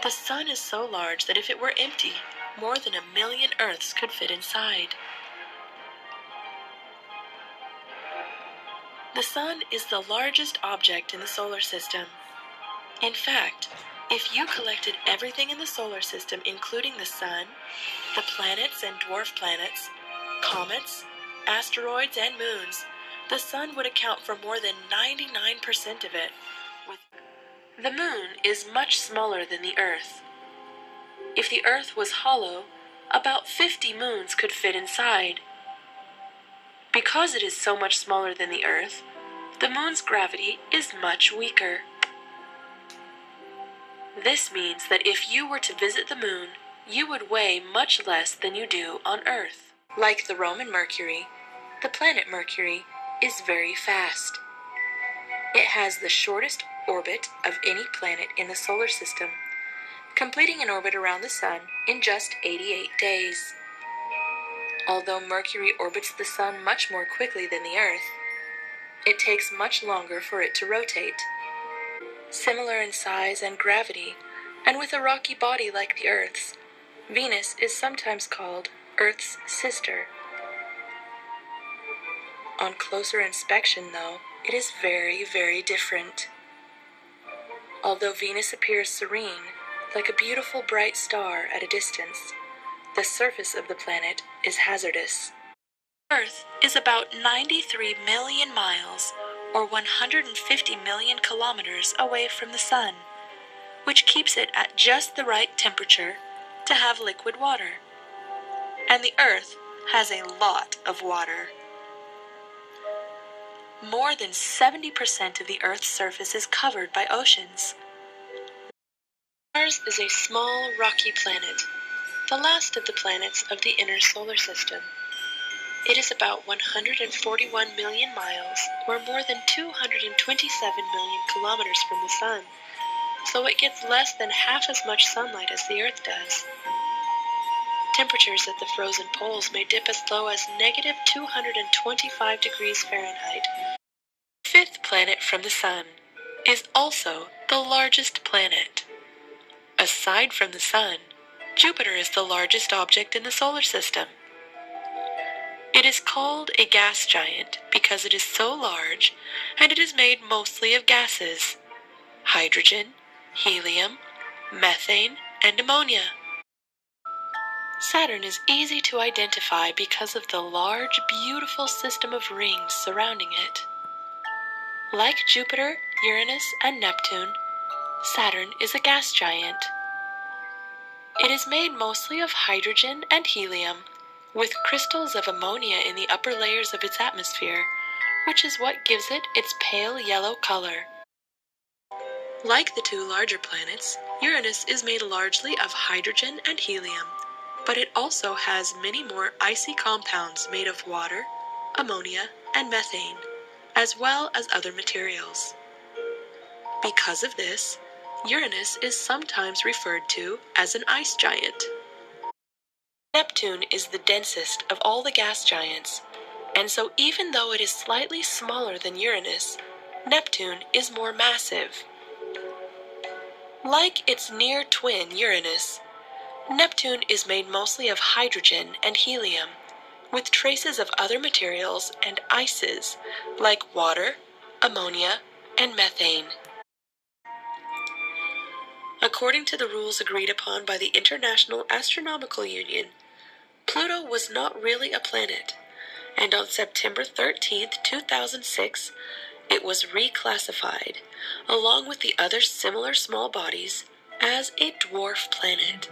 The sun is so large that if it were empty, more than 1,000,000 Earths could fit inside. The sun is the largest object in the solar system. In fact, if you collected everything in the solar system, including the sun, the planets and dwarf planets, comets, asteroids, and moons, the sun would account for more than 99% of it. The moon is much smaller than the Earth. If the Earth was hollow, about 50 moons could fit inside. Because it is so much smaller than the Earth, the moon's gravity is much weaker. This means that if you were to visit the moon, you would weigh much less than you do on Earth. Like the Roman Mercury, the planet Mercury is very fast. It has the shortest orbit of any planet in the solar system, completing an orbit around the sun in just 88 days. Although Mercury orbits the sun much more quickly than the Earth, it takes much longer for it to rotate. Similar in size and gravity, and with a rocky body like the Earth's, Venus is sometimes called Earth's sister. On closer inspection, though, it is very, very different. Although Venus appears serene, like a beautiful bright star at a distance, the surface of the planet is hazardous. Earth is about 93 million miles, or 150 million kilometers away from the sun, which keeps it at just the right temperature to have liquid water. And the Earth has a lot of water. More than 70% of the Earth's surface is covered by oceans. Mars is a small, rocky planet, the last of the planets of the inner solar system. It is about 141 million miles, or more than 227 million kilometers from the sun, so it gets less than half as much sunlight as the Earth does. Temperatures at the frozen poles may dip as low as negative 225 degrees Fahrenheit. The fifth planet from the sun is also the largest planet. Aside from the sun, Jupiter is the largest object in the solar system. It is called a gas giant because it is so large, and it is made mostly of gases: hydrogen, helium, methane, and ammonia. Saturn is easy to identify because of the large, beautiful system of rings surrounding it. Like Jupiter, Uranus, and Neptune, Saturn is a gas giant. It is made mostly of hydrogen and helium, with crystals of ammonia in the upper layers of its atmosphere, which is what gives it its pale yellow color. Like the two larger planets, Uranus is made largely of hydrogen and helium, but it also has many more icy compounds made of water, ammonia, and methane, as well as other materials. Because of this, Uranus is sometimes referred to as an ice giant. Neptune is the densest of all the gas giants, and so even though it is slightly smaller than Uranus, Neptune is more massive. Like its near twin Uranus, Neptune is made mostly of hydrogen and helium, with traces of other materials and ices like water, ammonia, and methane. According to the rules agreed upon by the International Astronomical Union, Pluto was not really a planet, and on September 13, 2006, it was reclassified, along with the other similar small bodies, as a dwarf planet.